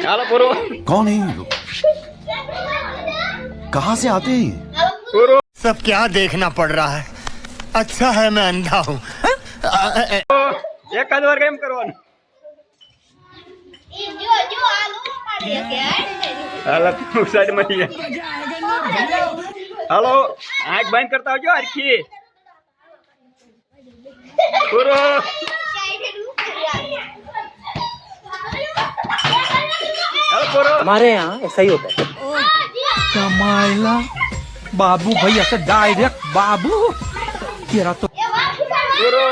હાલો પૂરો कौन है ये लोग? कहाँ से आते हैं ये? પૂરો सब क्या देखना पड़ रहा है अच्छा है मैं अंधा हूँ એકાદ વાર કેમ કરવાનું હાલો તું સાઈડ માં જઈએ. હાલો આંખ બંધ કરતા આવજો હરખી પૂરો હાલો પૂરો हमारे यहाँ ऐसा ही होता है कमाइला बाबू भाई ऐसे डायरेक्ट बाबू तेरा तो પૂરો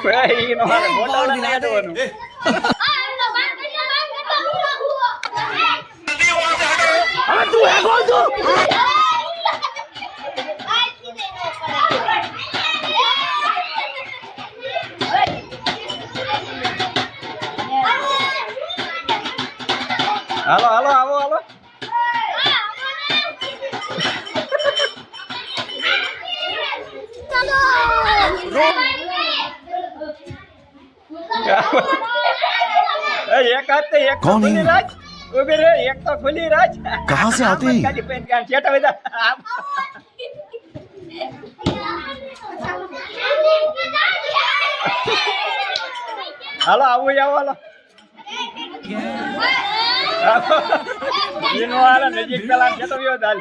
ભાઈ નો હારે મોટા ના દેવાનું હાલો હાલો આવો હાલો એક હાથ તો એક તો કોણ ખુલી હે? રાખ ઉભી રે એક તો ખુલી રાખ कहाँ से आते हैं ये? ગાડી પેન કાન છેટા વેદા હાલો આવું આવો હાલો એનો હાલો નજીક પેલા છેટો વ્યો દાલ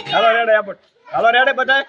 હાલો રેડે આપો હાલો રેડે બધાય